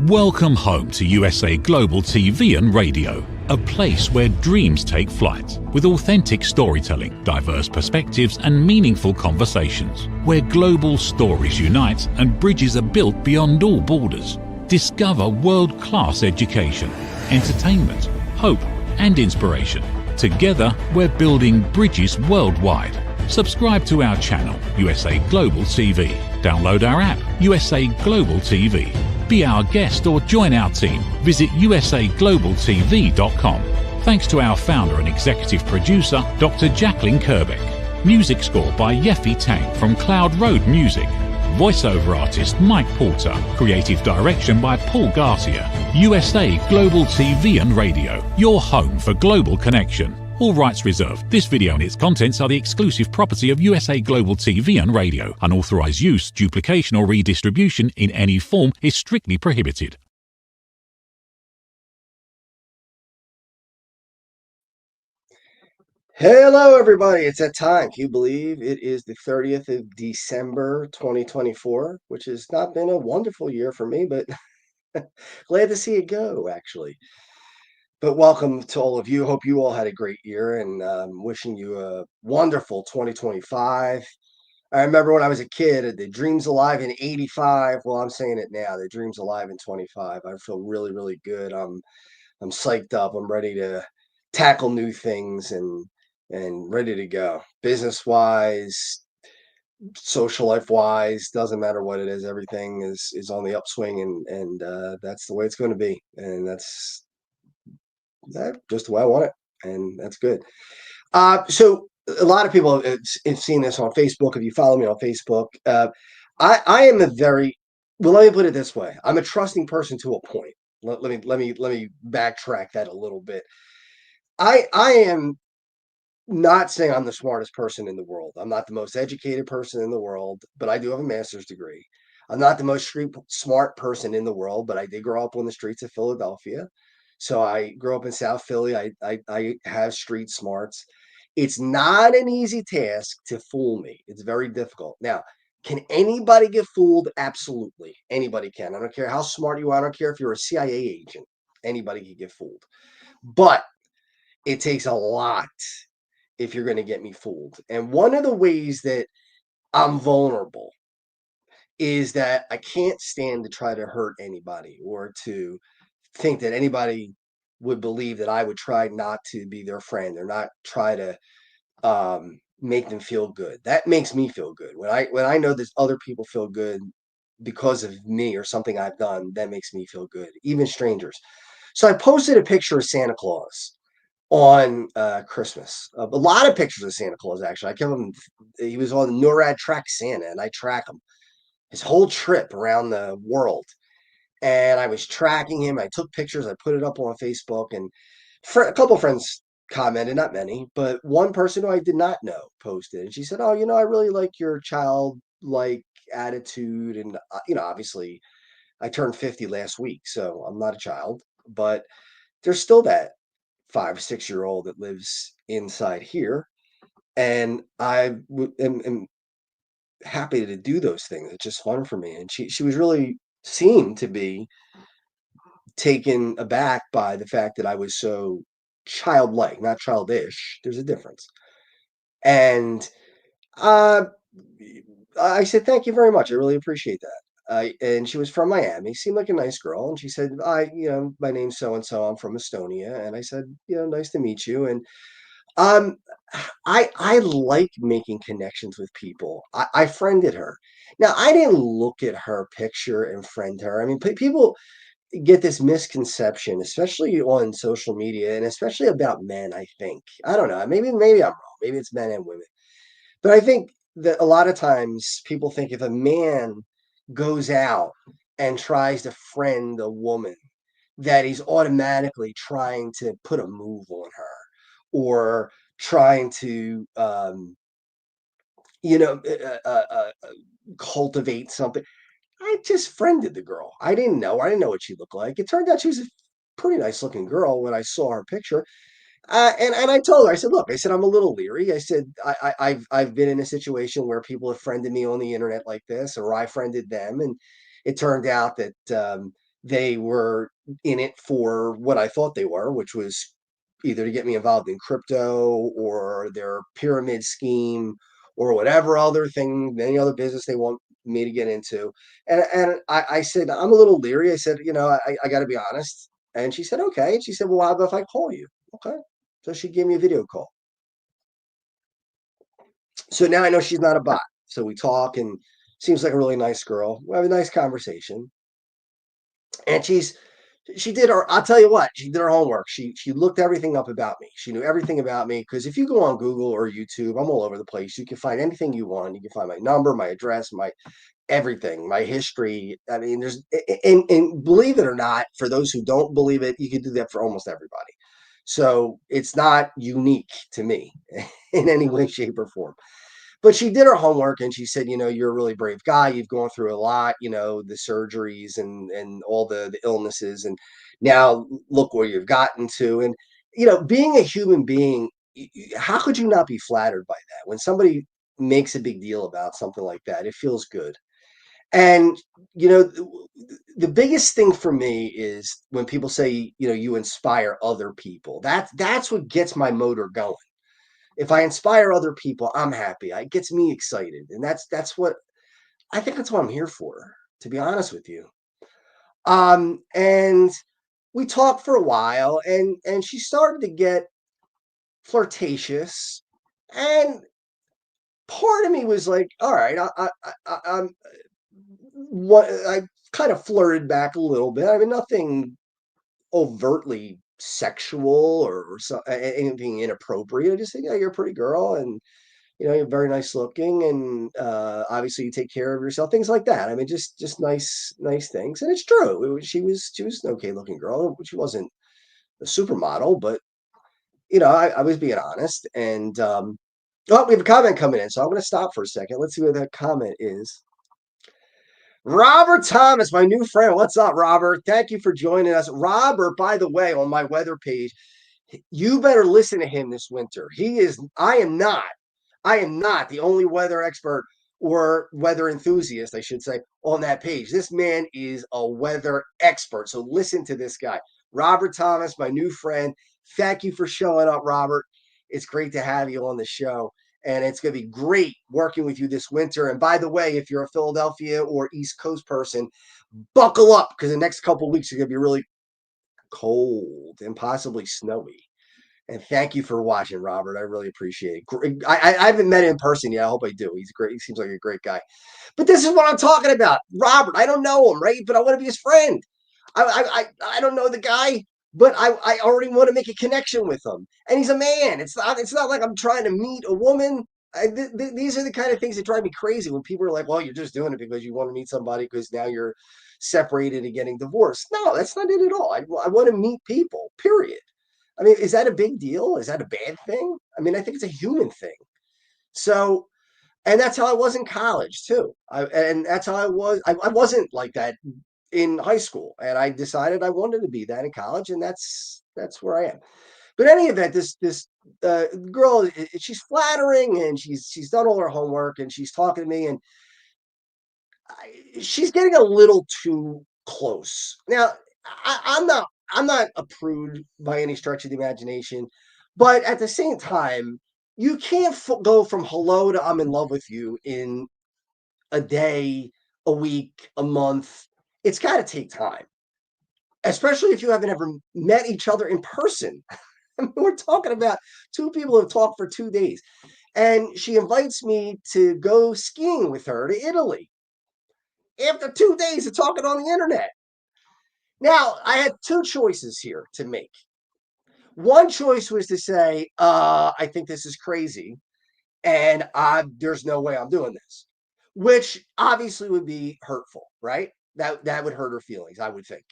Welcome home to USA Global TV and Radio, a place where dreams take flight, with authentic storytelling, diverse perspectives and meaningful conversations, where global stories unite and bridges are built beyond all borders. Discover world-class education, entertainment, hope and inspiration. Together, we're building bridges worldwide. Subscribe to our channel, USA Global TV. Download our app, USA Global TV. Be our guest or join our team. Visit usaglobaltv.com. Thanks to our founder and executive producer, Dr. JACALYN KERBECK. Music score by Yeffy Tang from Cloud Road Music. Voiceover artist Mike Porter. Creative direction by Paul Garcia. USA Global TV and Radio, your home for global connection. All rights reserved. This video and its contents are the exclusive property of USA Global TV and Radio. Unauthorized use, duplication or redistribution in any form is strictly prohibited. Hello everybody, it's that time. Can you believe it is the 30th of December 2024, which has not been a wonderful year for me, but glad to see it go, actually. But welcome to all of you. Hope you all had a great year and wishing you a wonderful 2025. I remember when I was a kid, the dream's alive in 85. Well, I'm saying it now. The dream's alive in 25. I feel really, really good. I'm psyched up. I'm ready to tackle new things and ready to go. Business wise, social life wise, doesn't matter what it is. Everything is on the upswing, and that's the way it's going to be. And that's just the way I want it, and that's good. So a lot of people have seen this on Facebook. If you follow me on Facebook, I am a very, well, let me put it this way. I'm a trusting person to a point. Let me backtrack that a little bit. I am not saying I'm the smartest person in the world. I'm not the most educated person in the world, but I do have a master's degree. I'm not the most smart person in the world, but I did grow up on the streets of Philadelphia. So I grew up in South Philly. I have street smarts. It's not an easy task to fool me. It's very difficult. Now, can anybody get fooled? Absolutely. Anybody can. I don't care how smart you are. I don't care if you're a CIA agent. Anybody can get fooled. But it takes a lot if you're going to get me fooled. And one of the ways that I'm vulnerable is that I can't stand to try to hurt anybody or to think that anybody would believe that I would try not to be their friend or not try to make them feel good. That makes me feel good. When I know that other people feel good because of me or something I've done, that makes me feel good, even strangers. So I posted a picture of Santa Claus on Christmas. A lot of pictures of Santa Claus, actually. I kept him, he was on the NORAD Track Santa, and I track him his whole trip around the world. And I was tracking him. I took pictures. I put it up on Facebook, and a couple of friends commented, not many, but one person who I did not know posted, and she said, "Oh, I really like your childlike attitude." And obviously, I turned 50 last week, so I'm not a child, but there's still that 5 or 6-year-old that lives inside here, and am happy to do those things. It's just fun for me. And she was really seemed to be taken aback by the fact that I was so childlike, not childish. There's a difference. And uh, I said, "Thank you very much. I really appreciate that." And she was from Miami, seemed like a nice girl. And she said, "My name's so and so. I'm from Estonia." And I said, "Nice to meet you." And um, I like making connections with people. I friended her. Now, I didn't look at her picture and friend her. I mean, people get this misconception, especially on social media, and especially about men. I think, I don't know. Maybe I'm wrong. Maybe it's men and women, but I think that a lot of times people think if a man goes out and tries to friend a woman, that he's automatically trying to put a move on her or trying to you know uh, uh, uh, cultivate something. I just friended the girl. I didn't know her. I didn't know what she looked like. It turned out she was a pretty nice looking girl when I saw her picture. And I told her, I said, "Look," I said, "I'm a little leery." I said, I've been in a situation where people have friended me on the internet like this, or I friended them, and it turned out that They were in it for what I thought they were, which was either to get me involved in crypto or their pyramid scheme or whatever other thing, any other business they want me to get into. And I said, I'm a little leery. I said, I got to be honest. And she said, okay. And she said, well, how about if I call you? Okay. So she gave me a video call. So now I know she's not a bot. So we talk and seems like a really nice girl. We have a nice conversation. And she did her, I'll tell you what, she did her homework. She looked everything up about me. She knew everything about me because if you go on Google or YouTube, I'm all over the place. You can find anything you want. You can find my number, my address, my everything, my history. I mean, and believe it or not, for those who don't believe it, you can do that for almost everybody. So it's not unique to me in any way, shape, or form. But she did her homework and she said, you're a really brave guy. You've gone through a lot, the surgeries and all the illnesses. And now look where you've gotten to. And, being a human being, how could you not be flattered by that? When somebody makes a big deal about something like that, it feels good. And, the biggest thing for me is when people say, you inspire other people. That's what gets my motor going. If I inspire other people, I'm happy. It gets me excited. And that's what I think that's what I'm here for, to be honest with you. And we talked for a while and she started to get flirtatious. And part of me was like, all right, I'm what I kind of flirted back a little bit. I mean, nothing overtly sexual or anything inappropriate. I just think, yeah, you're a pretty girl and you're very nice looking and obviously you take care of yourself, things like that. I mean, just nice things. And it's true. She was an okay looking girl. She wasn't a supermodel, but I was being honest. And oh, we have a comment coming in, so I'm going to stop for a second. Let's see what that comment is. Robert Thomas, my new friend. What's up, Robert? Thank you for joining us. Robert, by the way, on my weather page, you better listen to him this winter. I am not the only weather expert or weather enthusiast, I should say, on that page. This man is a weather expert. So listen to this guy. Robert Thomas, my new friend. Thank you for showing up, Robert. It's great to have you on the show. And it's going to be great working with you this winter. And by the way, if you're a Philadelphia or East Coast person, buckle up because the next couple of weeks are going to be really cold and possibly snowy. And thank you for watching, Robert. I really appreciate it. I haven't met him in person yet. I hope I do. He's great. He seems like a great guy. But this is what I'm talking about. Robert, I don't know him, right? But I want to be his friend. I don't know the guy, but I already want to make a connection with him. And he's a man. It's not like I'm trying to meet a woman. These are the kind of things that drive me crazy when people are like, well, you're just doing it because you want to meet somebody because now you're separated and getting divorced. No, that's not it at all. I want to meet people, period. I mean, is that a big deal? Is that a bad thing? I mean, I think it's a human thing. So, and that's how I was in college too. And that's how I was. I wasn't like that in high school, and I decided I wanted to be that in college, and that's where I am. But in any event, this girl, she's flattering, and she's done all her homework, and she's talking to me, and she's getting a little too close. Now, I'm not a prude by any stretch of the imagination, but at the same time, you can't go from hello to I'm in love with you in a day, a week, a month. It's got to take time, especially if you haven't ever met each other in person. I mean, we're talking about two people who have talked for 2 days, and she invites me to go skiing with her to Italy after 2 days of talking on the internet. Now, I had two choices here to make. One choice was to say, I think this is crazy, and there's no way I'm doing this, which obviously would be hurtful, right? That would hurt her feelings, I would think.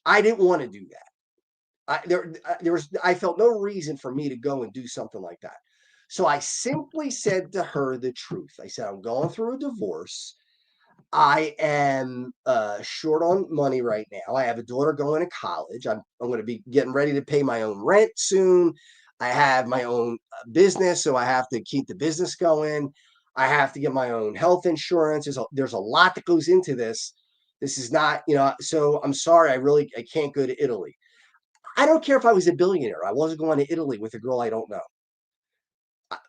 I didn't want to do that. I felt no reason for me to go and do something like that. So I simply said to her the truth. I said, I'm going through a divorce. I am short on money right now. I have a daughter going to college. I'm going to be getting ready to pay my own rent soon. I have my own business, so I have to keep the business going. I have to get my own health insurance. There's a lot that goes into this. This is not, so I'm sorry, I can't go to Italy. I don't care if I was a billionaire. I wasn't going to Italy with a girl I don't know,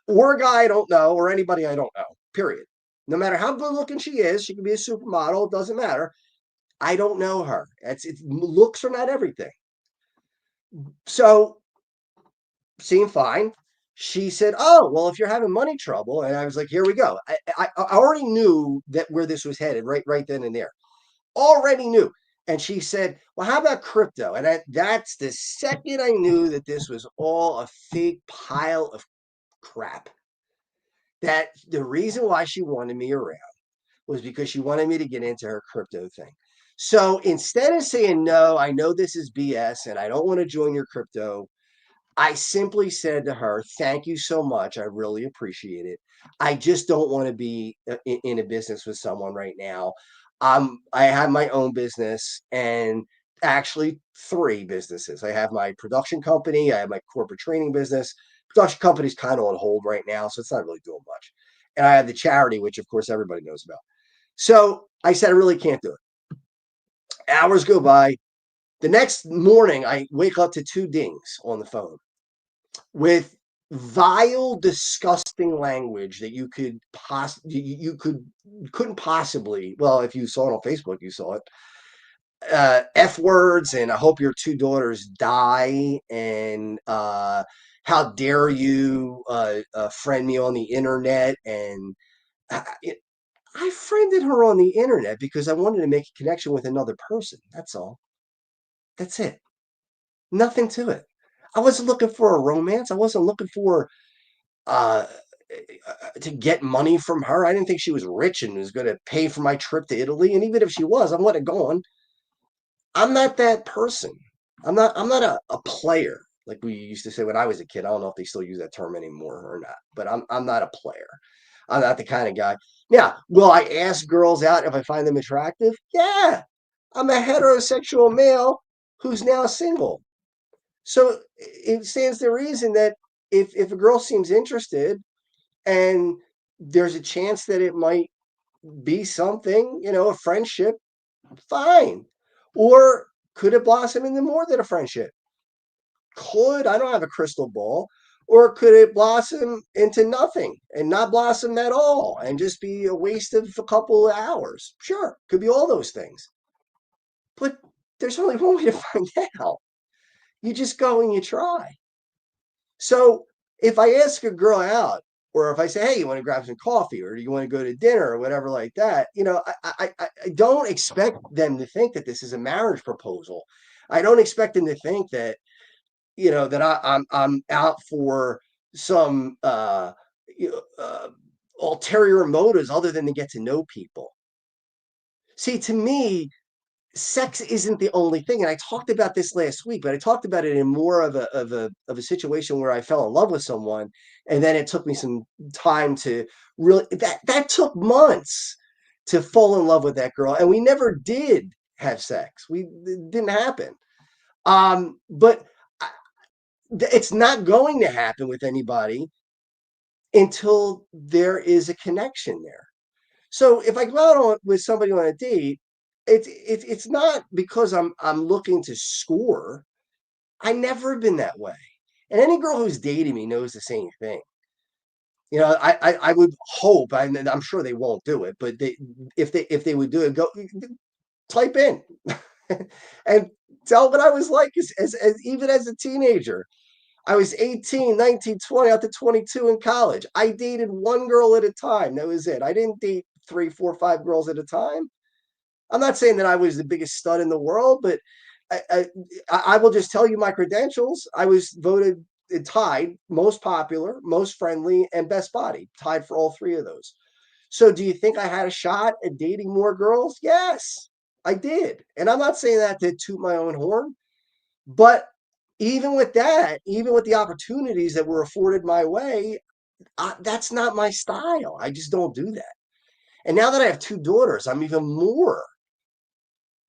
or a guy I don't know, or anybody I don't know, period. No matter how good looking she is, she can be a supermodel, it doesn't matter. I don't know her. Looks are not everything. So, seemed fine. She said, "Oh, well, if you're having money trouble," and I was like, "Here we go." I already knew that where this was headed, right then and there. Already knew. And she said, "Well, how about crypto?" And that's the second I knew that this was all a fake pile of crap. That the reason why she wanted me around was because she wanted me to get into her crypto thing. So instead of saying, "No, I know this is BS and I don't want to join your crypto," I simply said to her, "Thank you so much. I really appreciate it. I just don't want to be in a business with someone right now. I have my own business, and actually three businesses. I have my production company, I have my corporate training business. Production company's kind of on hold right now, so it's not really doing much. And I have the charity, which of course everybody knows about." So I said, "I really can't do it." Hours go by. The next morning, I wake up to two dings on the phone with vile, disgusting language that couldn't possibly. Well, if you saw it on Facebook, you saw it. F words, and "I hope your two daughters die," and "how dare you friend me on the internet," and I, I friended her on the internet because I wanted to make a connection with another person. That's all. That's it. Nothing to it. I wasn't looking for a romance. I wasn't looking for uh, to get money from her. I didn't think she was rich and was going to pay for my trip to Italy. And even if she was, I would have gone. I'm not that person. I'm not a player like we used to say when I was a kid. I don't know if they still use that term anymore or not, but I'm not a player. I'm not the kind of guy. Now, will I ask girls out if I find them attractive? Yeah. I'm a heterosexual male who's now single. So it stands to reason that if a girl seems interested and there's a chance that it might be something, a friendship, fine. Or could it blossom into more than a friendship? I don't have a crystal ball. Or could it blossom into nothing and not blossom at all and just be a waste of a couple of hours? Sure, could be all those things. But there's only one way to find out. You just go and you try. So if I ask a girl out, or if I say, "Hey, you want to grab some coffee, or do you want to go to dinner, or whatever like that," I don't expect them to think that this is a marriage proposal. I don't expect them to think that that I'm out for some ulterior motives other than to get to know people. See, to me, sex isn't the only thing. And I talked about this last week, but I talked about it in more of a situation where I fell in love with someone, and then it took me some time to really that took months to fall in love with that girl, and we never did have sex. It didn't happen. But it's not going to happen with anybody until there is a connection there. So if I go out with somebody on a date, it's not because I'm looking to score. I never been that way. And any girl who's dating me knows the same thing. I would hope, I'm sure they won't do it, but if they would do it, go type in and tell what I was like as even as a teenager. I was 18, 19, 20, out to 22 in college. I dated one girl at a time. That was it. I didn't date three, four, five girls at a time. I'm not saying that I was the biggest stud in the world, but I will just tell you my credentials. I was voted tied most popular, most friendly, and best body, tied for all three of those. So do you think I had a shot at dating more girls? Yes, I did. And I'm not saying that to toot my own horn, but even with that, even with the opportunities that were afforded my way, that's not my style. I just don't do that. And now that I have two daughters, I'm even more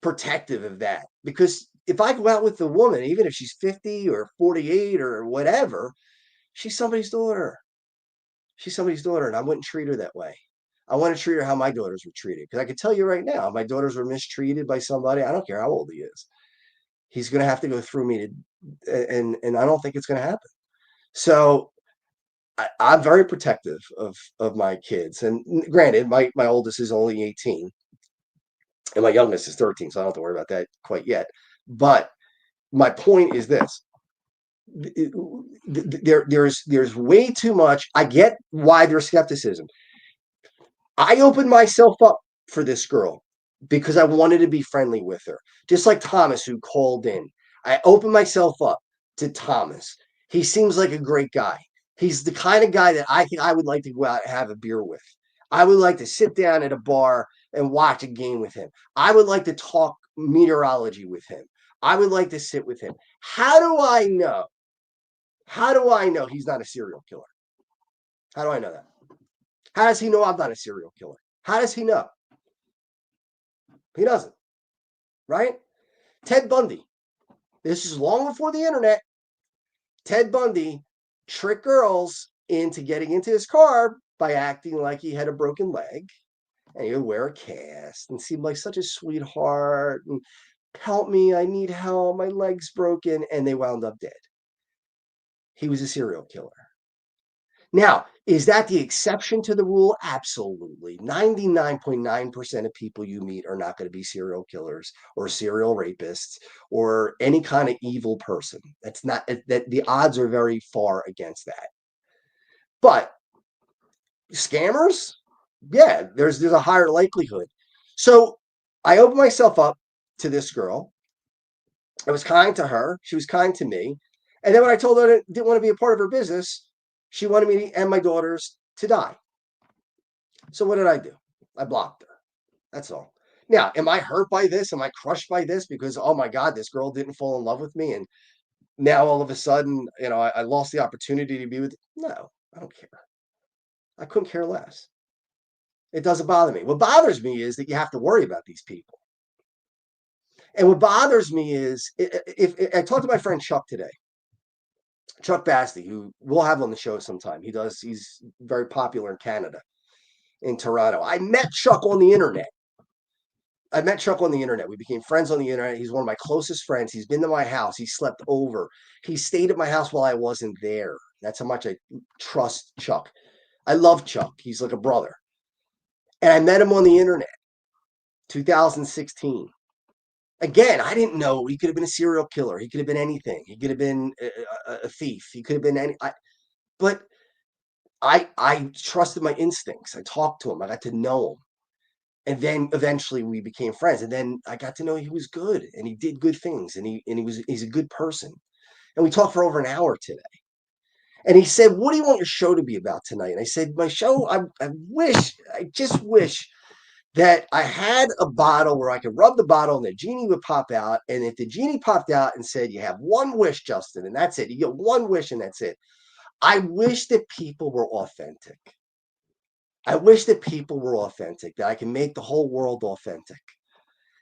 protective of that, because if I go out with a woman, even if she's 50 or 48 or whatever, she's somebody's daughter. She's somebody's daughter, and I wouldn't treat her that way. I want to treat her how my daughters were treated. Because I can tell you right now, if my daughters were mistreated by somebody, I don't care how old he is, he's going to have to go through me and I don't think it's going to happen. So I'm very protective of my kids. And granted, my oldest is only 18 and my youngest is 13, so I don't have to worry about that quite yet. But my point is this. There's way too much. I get why there's skepticism. I opened myself up for this girl because I wanted to be friendly with her. Just like Thomas, who called in. I opened myself up to Thomas. He seems like a great guy. He's the kind of guy that I think I would like to go out and have a beer with. I would like to sit down at a bar and watch a game with him. I would like to talk meteorology with him. I would like to sit with him. How do I know? How do I know he's not a serial killer? How do I know that? How does he know I'm not a serial killer? How does he know? He doesn't, right? Ted Bundy. This is long before the internet. Ted Bundy tricked girls into getting into his car by acting like he had a broken leg and he would wear a cast and seem like such a sweetheart and help me, I need help, my leg's broken, and they wound up dead. He was a serial killer. Now, is that the exception to the rule? Absolutely. 99.9% of people you meet are not going to be serial killers or serial rapists or any kind of evil person. That's not that the odds are very far against that. But scammers, yeah, there's a higher likelihood. So I opened myself up to this girl. I was kind to her. She was kind to me. And then when I told her I didn't want to be a part of her business, she wanted me and my daughters to die. So what did I do? I blocked her. That's all. Now, am I hurt by this? Am I crushed by this? Because, oh my God, this girl didn't fall in love with me. And now all of a sudden, I lost the opportunity to be with. No, I don't care. I couldn't care less. It doesn't bother me. What bothers me is that you have to worry about these people. And what bothers me is if I talked to my friend Chuck today, Chuck Basti, who we'll have on the show sometime. He's very popular in Canada, in Toronto. I met Chuck on the internet. We became friends on the internet. He's one of my closest friends. He's been to my house. He slept over. He stayed at my house while I wasn't there. That's how much I trust Chuck. I love Chuck. He's like a brother. And I met him on the internet, 2016. Again, I didn't know he could have been a serial killer. He could have been anything. He could have been a thief. He could have been any. But I trusted my instincts. I talked to him. I got to know him. And then eventually we became friends. And then I got to know he was good and he did good things and he's a good person. And we talked for over an hour today. And he said, "What do you want your show to be about tonight?" And I said, "My show, I just wish that I had a bottle where I could rub the bottle and the genie would pop out. And if the genie popped out and said, 'You have one wish, Justin,' and that's it, you get one wish and that's it. I wish that people were authentic. I wish that people were authentic, that I can make the whole world authentic,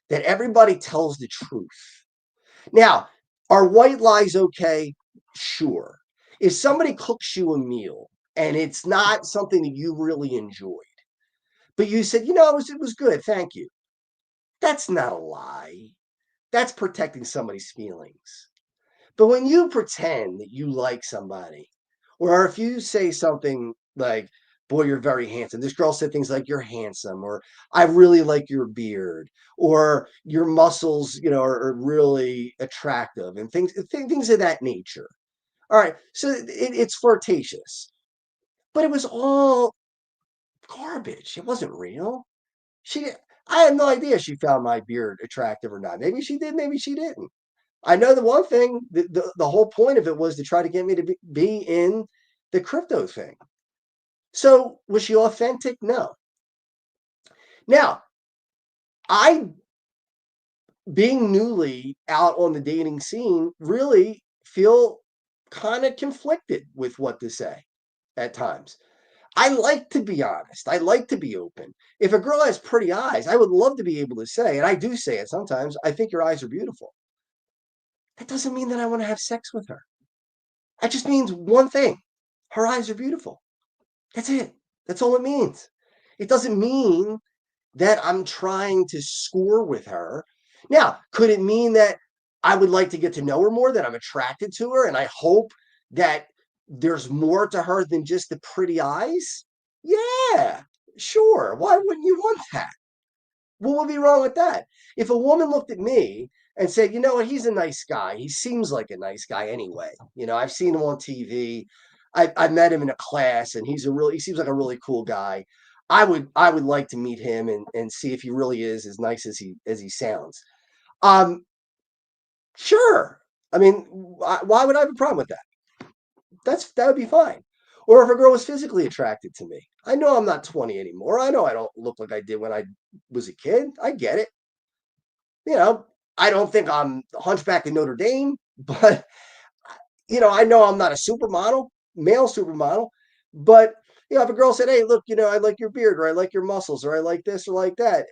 that everybody tells the truth. Now, are white lies okay? Sure. If somebody cooks you a meal and it's not something that you really enjoyed, but you said, it was good, thank you. That's not a lie. That's protecting somebody's feelings. But when you pretend that you like somebody, or if you say something like, "Boy, you're very handsome." This girl said things like, "You're handsome," or "I really like your beard," or "Your muscles, are really attractive," and things of that nature. All right, so it's flirtatious, but it was all garbage. It wasn't real. I had no idea she found my beard attractive or not. Maybe she did, maybe she didn't. I know the one thing, the whole point of it was to try to get me to be in the crypto thing. So was she authentic? No. Now, I, being newly out on the dating scene, really feel kind of conflicted with what to say at times. I like to be honest. I like to be open. If a girl has pretty eyes, I would love to be able to say, and I do say it sometimes, "I think your eyes are beautiful." That doesn't mean that I want to have sex with her. That just means one thing. Her eyes are beautiful. That's it. That's all it means. It doesn't mean that I'm trying to score with her. Now, could it mean that I would like to get to know her more, that I'm attracted to her, and I hope that there's more to her than just the pretty eyes? Yeah, sure. Why wouldn't you want that? What would be wrong with that? If a woman looked at me and said, you know what, he's a nice guy. He seems like a nice guy anyway. I've seen him on TV. I met him in a class and he seems like a really cool guy. I would like to meet him and see if he really is as nice as he sounds. Um, sure. I mean, why would I have a problem with that? That would be fine. Or if a girl was physically attracted to me. I know I'm not 20 anymore. I know I don't look like I did when I was a kid. I get it. You know, I don't think I'm Hunchback of Notre Dame, but I know I'm not a supermodel, male supermodel. But if a girl said, "Hey, look, I like your beard, or I like your muscles, or I like this, or like that,"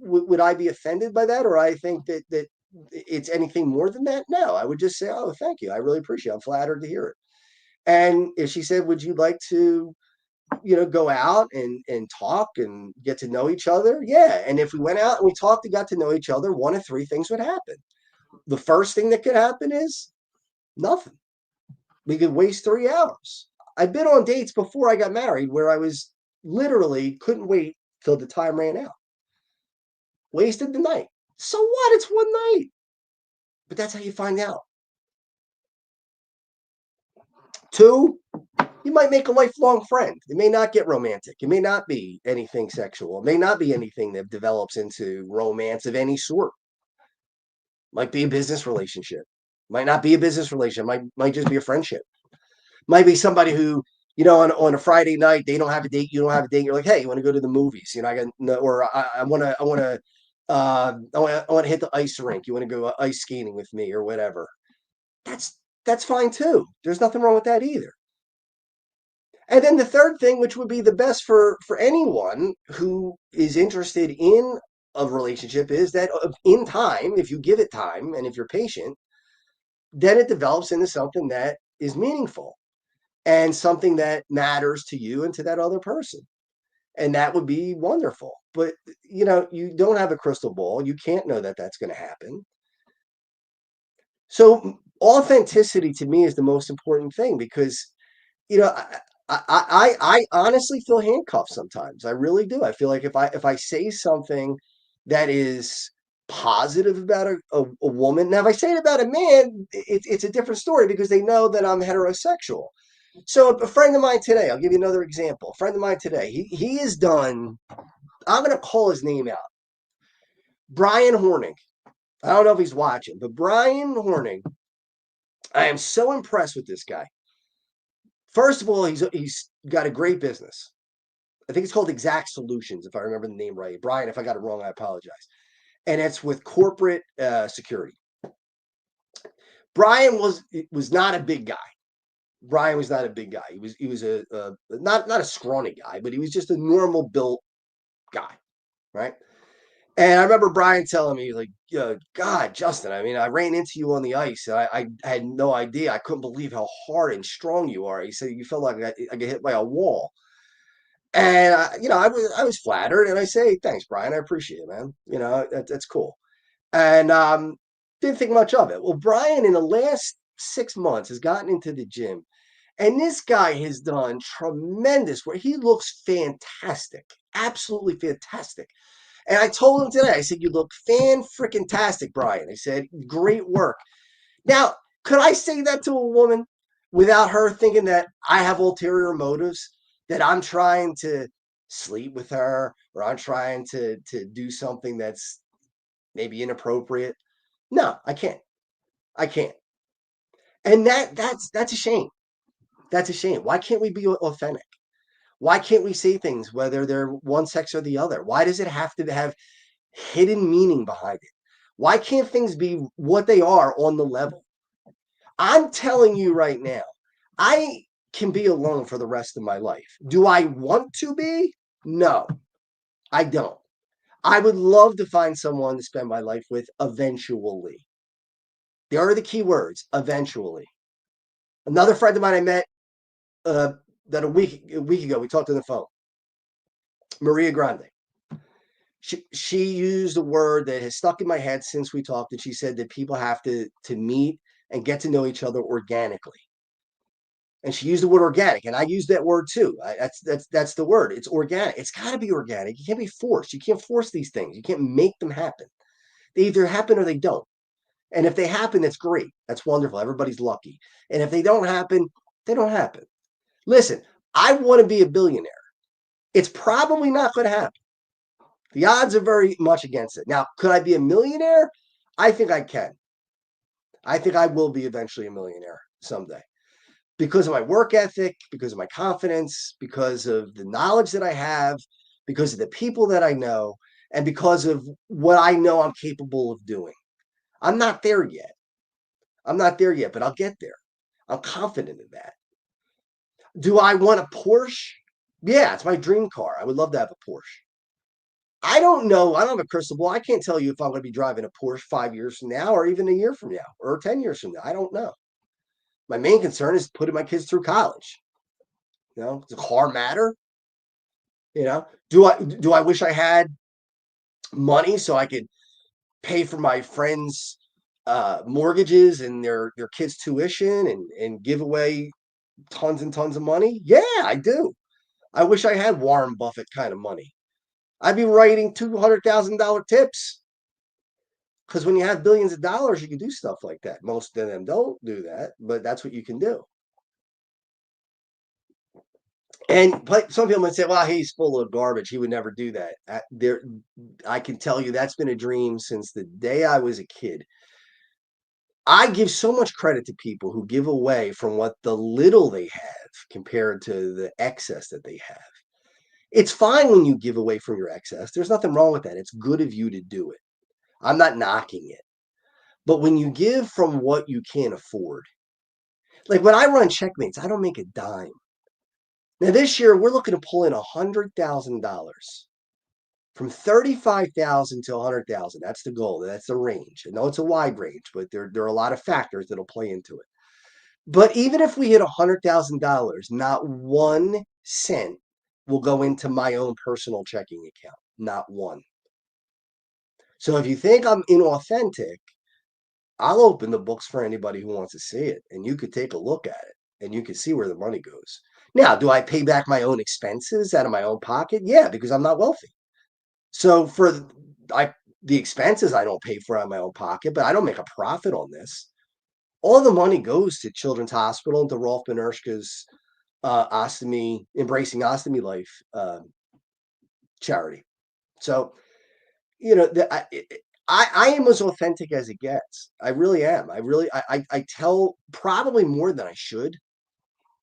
would I be offended by that, or I think that it's anything more than that? No, I would just say, "Oh, thank you. I really appreciate it. I'm flattered to hear it." And if she said, "Would you like to, go out and talk and get to know each other?" Yeah. And if we went out and we talked and got to know each other, one of three things would happen. The first thing that could happen is nothing. We could waste 3 hours. I've been on dates before I got married where I was literally couldn't wait till the time ran out. Wasted the night. So what? It's one night. But that's how you find out. Two, you might make a lifelong friend. It may not get romantic. It may not be anything sexual. It may not be anything that develops into romance of any sort. Might be a business relationship. Might not be a business relationship. Might just be a friendship. Might be somebody who, on a Friday night, they don't have a date, you don't have a date. You're like, hey, you want to go to the movies? I got no, or I want to, I want to hit the ice rink. You want to go ice skating with me or whatever? That's fine too. There's nothing wrong with that either. And then the third thing, which would be the best for anyone who is interested in a relationship, is that in time, if you give it time and if you're patient, then it develops into something that is meaningful and something that matters to you and to that other person. And that would be wonderful. But, you don't have a crystal ball. You can't know that that's going to happen. So authenticity to me is the most important thing because, you know, I honestly feel handcuffed sometimes. I really do. I feel like if I say something that is positive about a woman, now if I say it about a man, it's a different story because they know that I'm heterosexual. So a friend of mine today, I'll give you another example. A friend of mine today, he has done, I'm going to call his name out. Brian Horning. I don't know if he's watching, but Brian Horning, I am so impressed with this guy. First of all, he's got a great business. I think it's called Exact Solutions, if I remember the name right. Brian, if I got it wrong, I apologize. And it's with corporate security. Brian was not a big guy. Brian was not a big guy. He was a not a scrawny guy, but he was just a normal built guy, right? And I remember Brian telling me, like, God, Justin, I mean, I ran into you on the ice. And I had no idea. I couldn't believe how hard and strong you are. He said you felt like I get hit by a wall. And I was flattered, and I say, thanks, Brian. I appreciate it, man. That's cool. And didn't think much of it. Well, Brian, in the last 6 months, has gotten into the gym, and this guy has done tremendous work. He looks fantastic, absolutely fantastic. And I told him today, I said, you look fan-freaking-tastic, Brian. I said, great work. Now, could I say that to a woman without her thinking that I have ulterior motives, that I'm trying to sleep with her or I'm trying to do something that's maybe inappropriate? No, I can't. I can't. And that's a shame. That's a shame. Why can't we be authentic? Why can't we say things whether they're one sex or the other? Why does it have to have hidden meaning behind it? Why can't things be what they are on the level? I'm telling you right now, I can be alone for the rest of my life. Do I want to be? No, I don't. I would love to find someone to spend my life with eventually. There are the key words, eventually. Another friend of mine I met that a week ago, we talked on the phone. Maria Grande. She used a word that has stuck in my head since we talked, and she said that people have to meet and get to know each other organically. And she used the word organic, and I used that word too. That's the word. It's organic. It's got to be organic. You can't be forced. You can't force these things. You can't make them happen. They either happen or they don't. And if they happen, that's great. That's wonderful. Everybody's lucky. And if they don't happen, they don't happen. Listen, I want to be a billionaire. It's probably not going to happen. The odds are very much against it. Now, could I be a millionaire? I think I can. I think I will be eventually a millionaire someday because of my work ethic, because of my confidence, because of the knowledge that I have, because of the people that I know, and because of what I know I'm capable of doing. I'm not there yet. But I'll get there. I'm confident in that. Do I want a Porsche? Yeah, it's my dream car. I would love to have a Porsche. I don't know. I don't have a crystal ball. I can't tell you if I'm going to be driving a Porsche 5 years from now or even a year from now or 10 years from now. I don't know. My main concern is putting my kids through college. Does the car matter? Do I wish I had money so I could pay for my friends' mortgages and their kids' tuition and give away tons and tons of money? Yeah, I do. I wish I had Warren Buffett kind of money. I'd be writing $200,000 tips. Because when you have billions of dollars, you can do stuff like that. Most of them don't do that, but that's what you can do. And some people might say, well, he's full of garbage. He would never do that. I can tell you that's been a dream since the day I was a kid. I give so much credit to people who give away from what the little they have compared to the excess that they have. It's fine when you give away from your excess. There's nothing wrong with that. It's good of you to do it. I'm not knocking it. But when you give from what you can't afford, like when I run Checkmates, I don't make a dime. Now this year we're looking to pull in $100,000 from 35,000 to 100,000. That's the goal. That's the range. I know it's a wide range, but there are a lot of factors that'll play into it. But even if we hit $100,000, not 1 cent will go into my own personal checking account. Not one. So if you think I'm inauthentic, I'll open the books for anybody who wants to see it, and you could take a look at it, and you can see where the money goes. Now, do I pay back my own expenses out of my own pocket? Yeah, because I'm not wealthy. So for the expenses, I don't pay for out of my own pocket, but I don't make a profit on this. All the money goes to Children's Hospital and to Rolf Benershka's Embracing Ostomy Life charity. So, I am as authentic as it gets. I really am. I tell probably more than I should.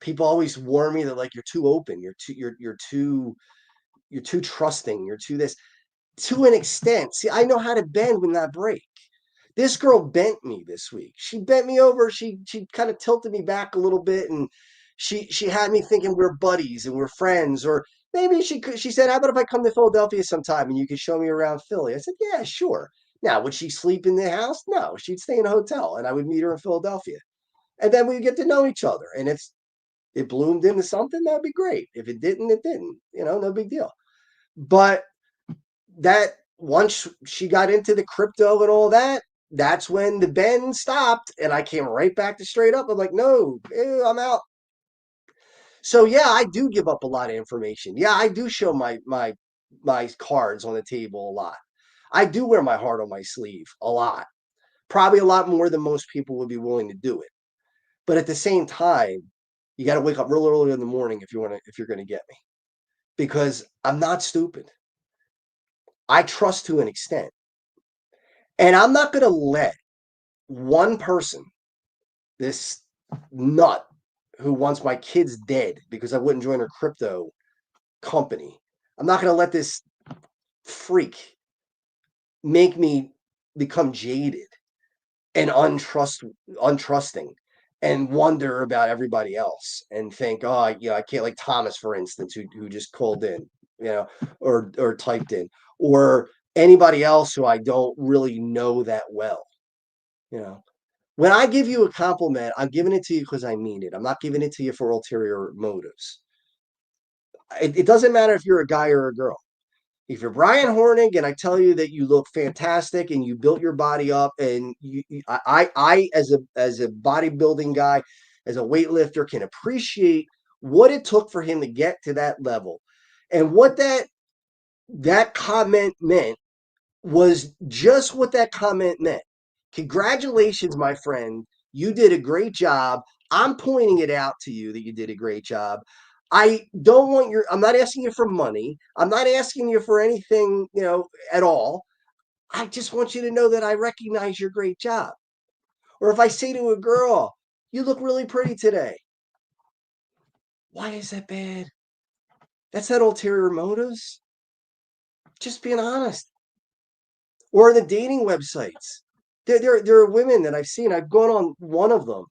People always warn me that like you're too open, you're too trusting, you're too this. To an extent. See, I know how to bend when not break. This girl bent me this week. She bent me over. She kind of tilted me back a little bit, and she had me thinking we're buddies and we're friends. Or maybe she said, "How about if I come to Philadelphia sometime and you can show me around Philly?" I said, "Yeah, sure." Now, would she sleep in the house? No, she'd stay in a hotel, and I would meet her in Philadelphia, and then we get to know each other. And if it bloomed into something, that'd be great. If it didn't, it didn't. No big deal. But that once she got into the crypto and all that, that's when the bend stopped, and I came right back to straight up. I'm like, no, I'm out. So yeah, I do give up a lot of information. Yeah, I do show my cards on the table a lot. I do wear my heart on my sleeve a lot. Probably a lot more than most people would be willing to do it. But at the same time, you got to wake up real early in the morning if you're going to get me, because I'm not stupid. I trust to an extent. And I'm not going to let one person, this nut who wants my kids dead because I wouldn't join her crypto company, I'm not going to let this freak make me become jaded and untrusting and wonder about everybody else and think, oh, I can't, like Thomas, for instance, who just called in, or typed in, or anybody else who I don't really know that well. When I give you a compliment, I'm giving it to you because I mean it. I'm not giving it to you for ulterior motives. It doesn't matter if you're a guy or a girl. If you're Brian Hornig and I tell you that you look fantastic and you built your body up, and I as a bodybuilding guy, as a weightlifter, can appreciate what it took for him to get to that level, and what that comment meant was just what that comment meant. Congratulations, my friend. You did a great job. I'm pointing it out to you that you did a great job. I'm not asking you for money. I'm not asking you for anything, at all. I just want you to know that I recognize your great job. Or if I say to a girl, you look really pretty today. Why is that bad? That's not ulterior motives. Just being honest. Or the dating websites. There are women that I've seen. I've gone on one of them,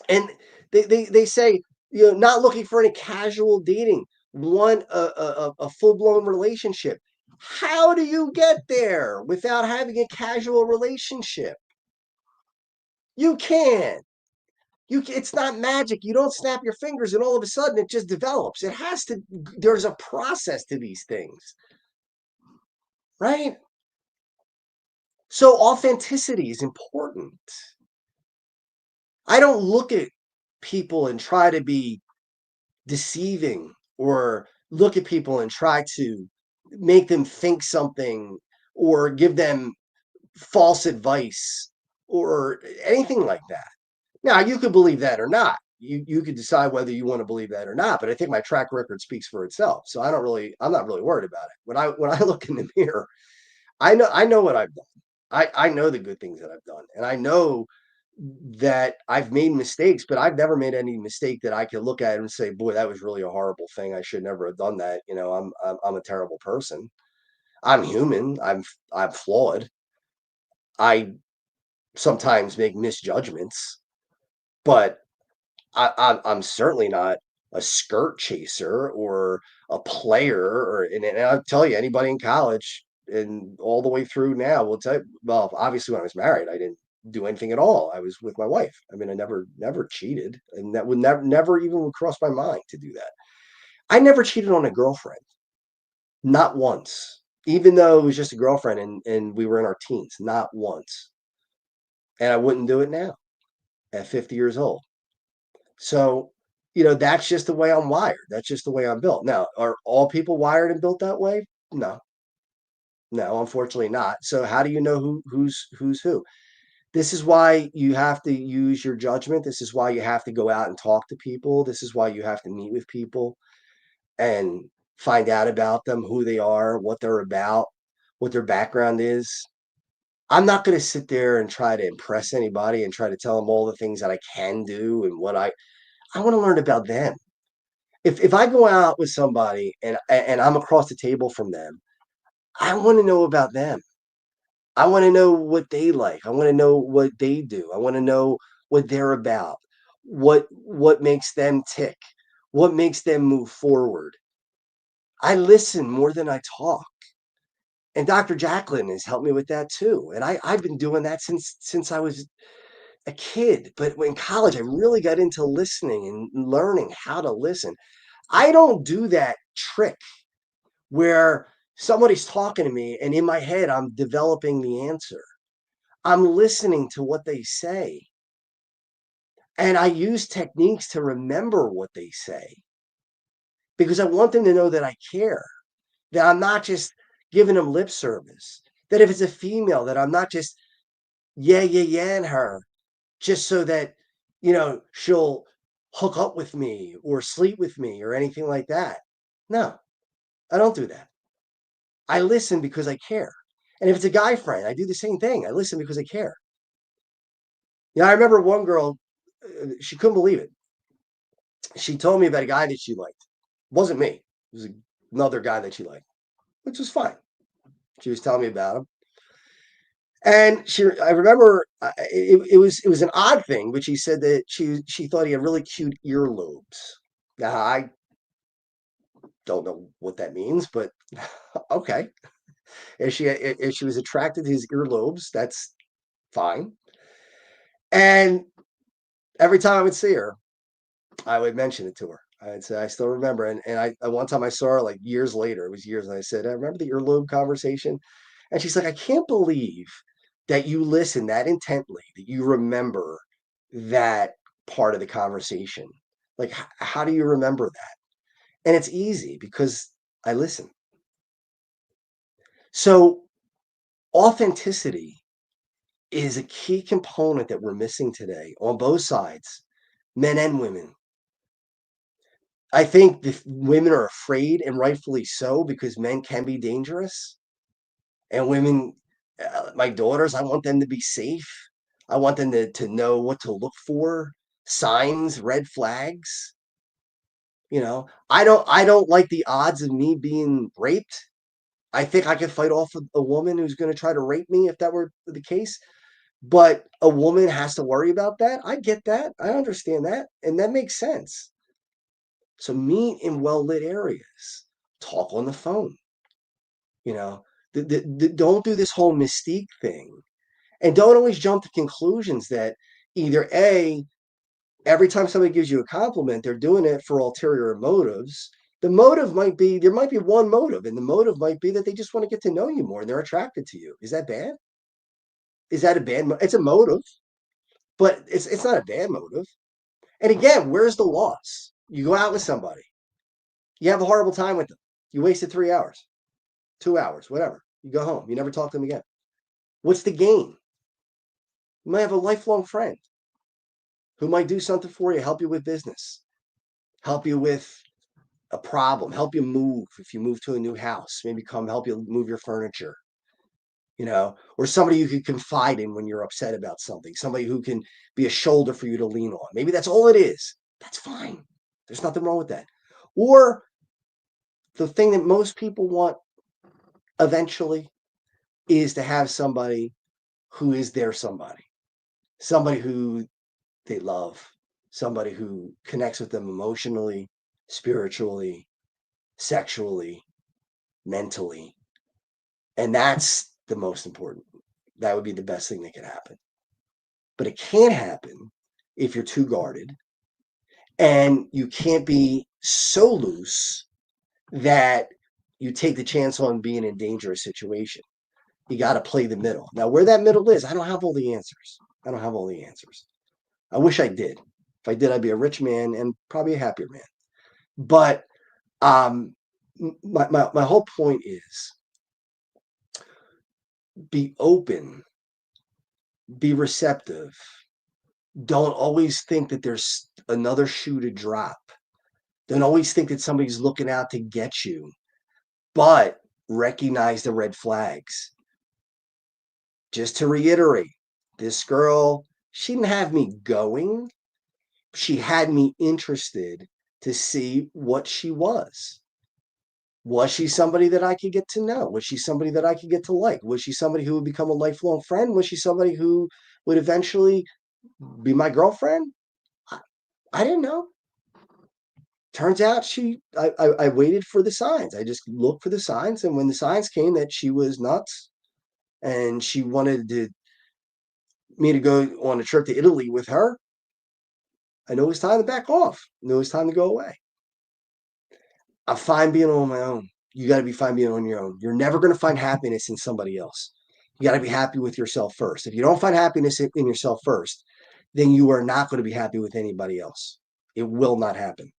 and they say, not looking for any casual dating, want a full blown relationship. How do you get there without having a casual relationship? You can. It's not magic. You don't snap your fingers and all of a sudden it just develops. It has to. There's a process to these things, right? So authenticity is important. I don't look at people and try to be deceiving, or look at people and try to make them think something, or give them false advice or anything like that. Now, you could believe that or not. You could decide whether you want to believe that or not, but I think my track record speaks for itself. So I'm not really worried about it. When I look in the mirror, I know what I've done. I know the good things that I've done, and I know that I've made mistakes, but I've never made any mistake that I can look at and say, "Boy, that was really a horrible thing. I should never have done that." I'm a terrible person. I'm human. I'm flawed. I sometimes make misjudgments, but I'm certainly not a skirt chaser or a player, and I'll tell you, anybody in college and all the way through now will tell you, well, obviously when I was married, I didn't do anything at all. I was with my wife. I mean, I never cheated, and that would never even would cross my mind to do that. I never cheated on a girlfriend, not once, even though it was just a girlfriend and we were in our teens, not once. And I wouldn't do it now at 50 years old. So, that's just the way I'm wired. That's just the way I'm built. Now, are all people wired and built that way? No, no, unfortunately not. So how do you know who's who? This is why you have to use your judgment. This is why you have to go out and talk to people. This is why you have to meet with people and find out about them, who they are, what they're about, what their background is. I'm not going to sit there and try to impress anybody and try to tell them all the things that I can do and what I want to learn about them. If I go out with somebody and I'm across the table from them, I want to know about them. I want to know what they like. I want to know what they do. I want to know what they're about. What makes them tick? What makes them move forward? I listen more than I talk. And Dr. JACALYN has helped me with that too. And I've been doing that since I was a kid. But in college, I really got into listening and learning how to listen. I don't do that trick where somebody's talking to me and in my head I'm developing the answer. I'm listening to what they say. And I use techniques to remember what they say because I want them to know that I care, that I'm not just giving them lip service, that if it's a female, that I'm not just yeah, her just so that, she'll hook up with me or sleep with me or anything like that. No, I don't do that. I listen because I care. And if it's a guy friend, I do the same thing. I listen because I care. I remember one girl, she couldn't believe it. She told me about a guy that she liked. It wasn't me. It was another guy that she liked, which was fine. She was telling me about him. And I remember it was an odd thing, but she said that she thought he had really cute earlobes. Now I don't know what that means, but okay. If she was attracted to his earlobes, that's fine. And every time I would see her, I would mention it to her. I'd say I still remember. And I one time I saw her like years later, it was years, and I said, I remember the earlobe conversation. And she's like, I can't believe that you listen that intently, that you remember that part of the conversation. Like, how do you remember that? And it's easy because I listen. So authenticity is a key component that we're missing today on both sides, men and women. I think the women are afraid, and rightfully so, because men can be dangerous. And women, my daughters, I want them to be safe. I want them to know what to look for, signs, red flags. I don't like the odds of me being raped. I think I could fight off a woman who's going to try to rape me if that were the case. But a woman has to worry about that. I get that. I understand that. And that makes sense. So meet in well-lit areas. Talk on the phone. You know, don't do this whole mystique thing. And don't always jump to conclusions that either A, every time somebody gives you a compliment, they're doing it for ulterior motives. The motive might be, there might be one motive, and the motive might be that they just want to get to know you more and they're attracted to you. Is that bad? Is that a bad? It's a motive, but it's not a bad motive. And again, where's the loss? You go out with somebody, you have a horrible time with them, you wasted 3 hours, 2 hours, whatever. You go home, you never talk to them again. What's the gain? You might have a lifelong friend who might do something for you, help you with business, help you with a problem, help you move if you move to a new house, maybe come help you move your furniture, or somebody you can confide in when you're upset about something, somebody who can be a shoulder for you to lean on. Maybe that's all it is. That's fine. There's nothing wrong with that. Or the thing that most people want eventually is to have somebody who is their somebody who they love, somebody who connects with them emotionally, spiritually, sexually, mentally. And that's the most important. That would be the best thing that could happen. But it can't happen if you're too guarded, and you can't be so loose that you take the chance on being in a dangerous situation. You got to play the middle. Now, where that middle is, I don't have all the answers. I don't have all the answers. I wish I did. If I did, I'd be a rich man and probably a happier man. But my whole point is be open, be receptive. Don't always think that there's another shoe to drop. Don't always think that somebody's looking out to get you, but recognize the red flags. Just to reiterate, this girl, she didn't have me going. She had me interested to see what she was. Was she somebody that I could get to know? Was she somebody that I could get to like? Was she somebody who would become a lifelong friend? Was she somebody who would eventually be my girlfriend? I didn't know. Turns out I waited for the signs. I just looked for the signs. And when the signs came that she was nuts and she wanted me to go on a trip to Italy with her, I knew it was time to back off. I knew it was time to go away. I'm fine being on my own. You got to be fine being on your own. You're never going to find happiness in somebody else. You got to be happy with yourself first. If you don't find happiness in yourself first, then you are not going to be happy with anybody else. It will not happen.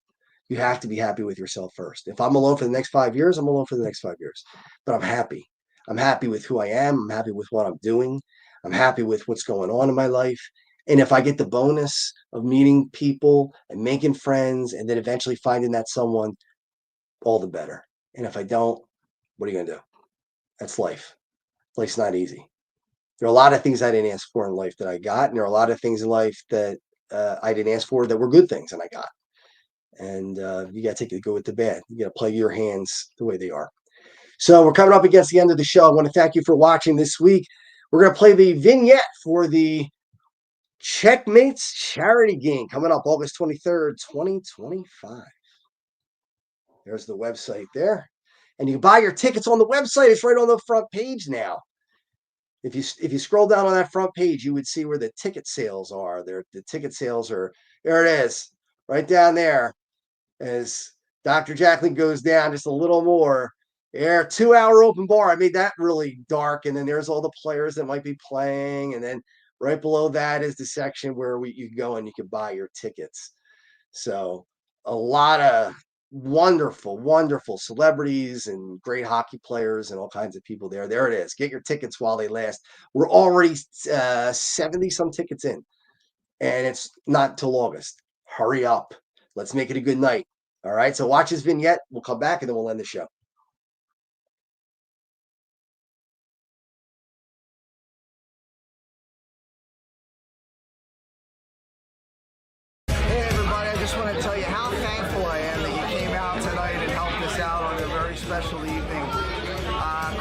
You have to be happy with yourself first. If I'm alone for the next 5 years, I'm alone for the next 5 years. But I'm happy. I'm happy with who I am. I'm happy with what I'm doing. I'm happy with what's going on in my life. And if I get the bonus of meeting people and making friends and then eventually finding that someone, all the better. And if I don't, what are you going to do? That's life. Life's not easy. There are a lot of things I didn't ask for in life that I got. And there are a lot of things in life that I didn't ask for that were good things and I got. And you got to take the good with the bad. You got to play your hands the way they are. So we're coming up against the end of the show. I want to thank you for watching this week. We're going to play the vignette for the Checkmates charity game coming up August 23rd, 2025. There's the website there. And you can buy your tickets on the website. It's right on the front page now. If you scroll down on that front page, you would see where the ticket sales are. The ticket sales are, there it is, right down there. as Dr. JACALYN goes down just a little more. Yeah, 2-hour open bar. I made that really dark, and then there's all the players that might be playing, and then right below that is the section where you can go and you can buy your tickets. So a lot of wonderful, wonderful celebrities and great hockey players and all kinds of people there. There it is. Get your tickets while they last. We're already 70 some tickets in, and it's not till August. Hurry up. Let's make it a good night. All right. So watch this vignette. We'll come back and then we'll end the show. Hey everybody, I just want to tell you how thankful I am that you came out tonight and helped us out on a very special evening.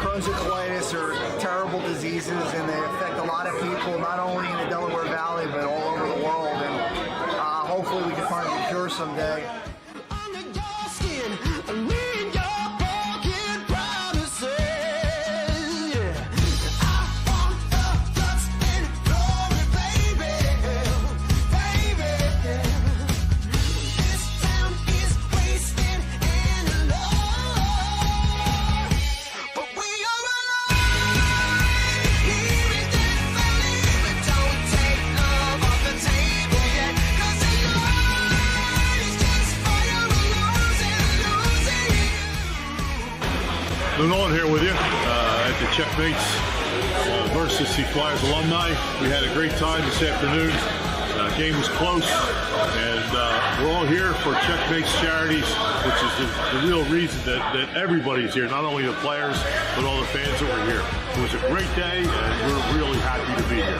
Crohn's and colitis are terrible diseases and they affect a lot of people, not only in the Delaware Valley, but all over the world. And hopefully we can find a cure someday. Nolan here with you at the Checkmates versus the Flyers alumni. We had a great time this afternoon. Game was close, and we're all here for Checkmates Charities, which is the real reason that everybody's here, not only the players, but all the fans that were here. It was a great day, and we're really happy to be here.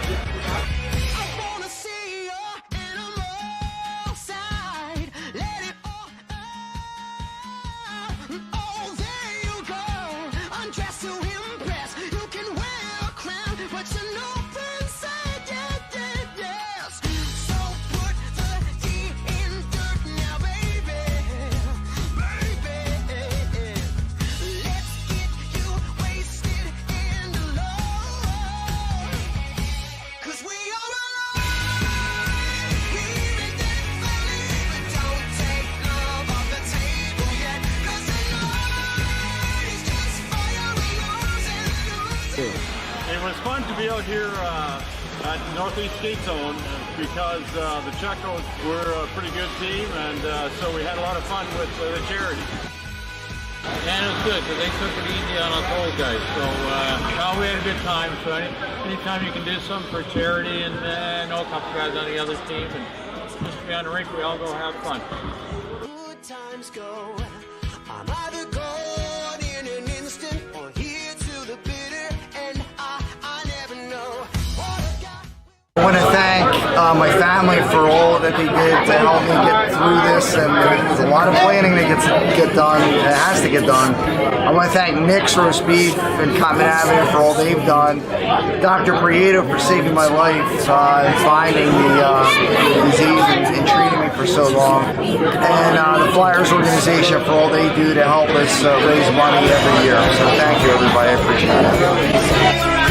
It was fun to be out here at Northeast Skate Zone because the Checos were a pretty good team, and so we had a lot of fun with the charity. And it was good because they took it easy on us old guys. So we had a good time. So anytime you can do something for charity, and I know a couple guys on the other team, and just be on the rink, we all go have fun. Good times go. I'm either gone in an instant or here to the bitter, and I never know what I've got. I want to thank my family for all that they did to help me get through this, and there's a lot of planning that get done. It has to get done. I want to thank Nick's Roast Beef and Common Avenue for all they've done. Dr. Prieto for saving my life and finding the disease and treating me for so long. And the Flyers organization for all they do to help us raise money every year. So thank you everybody, I appreciate it.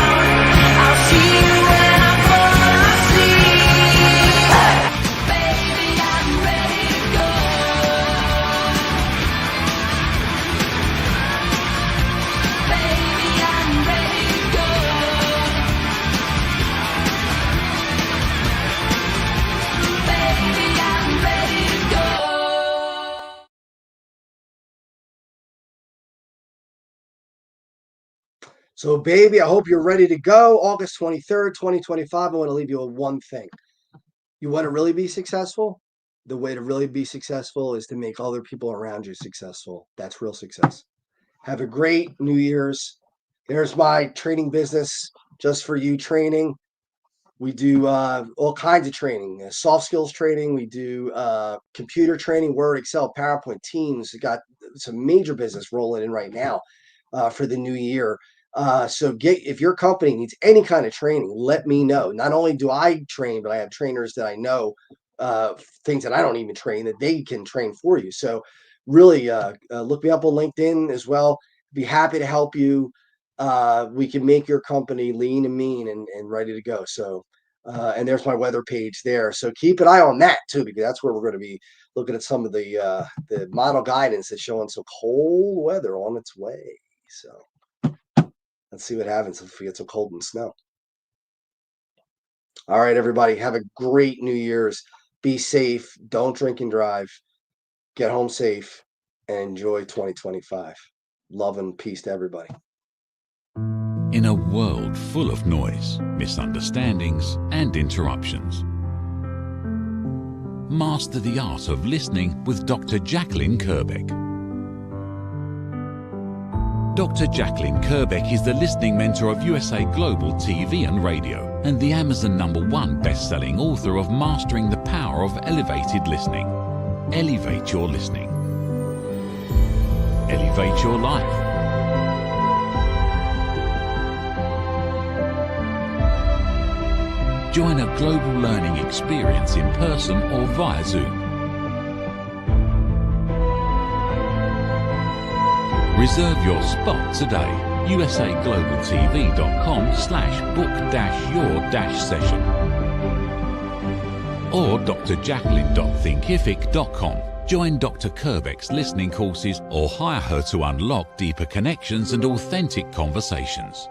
So, baby, I hope you're ready to go. August 23rd, 2025. I want to leave you with one thing. You want to really be successful? The way to really be successful is to make other people around you successful. That's real success. Have a great New Year's. There's my training business just for you training. We do all kinds of training, soft skills training. We do computer training, Word, Excel, PowerPoint, Teams. We got some major business rolling in right now for the new year. So if your company needs any kind of training, let me know. Not only do I train, but I have trainers that I know, things that I don't even train that they can train for you. So really look me up on LinkedIn as well. Be happy to help you. We can make your company lean and mean and ready to go. So And there's my weather page there. So keep an eye on that too, because that's where we're going to be looking at some of the model guidance that's showing some cold weather on its way. So let's see what happens if we get some cold and snow. All right, everybody, have a great New Year's. Be safe. Don't drink and drive. Get home safe and enjoy 2025. Love and peace to everybody. In a world full of noise, misunderstandings, and interruptions, master the art of listening with Dr. JACALYN KERBECK. Dr. JACALYN KERBECK is the listening mentor of USA Global TV and Radio and the Amazon #1 best-selling author of Mastering the Power of Elevated Listening. Elevate your listening. Elevate your life. Join a global learning experience in person or via Zoom. Reserve your spot today. usaglobaltv.com/book-your-session or drjacalyn.thinkific.com. Join Dr. KERBECK's listening courses or hire her to unlock deeper connections and authentic conversations.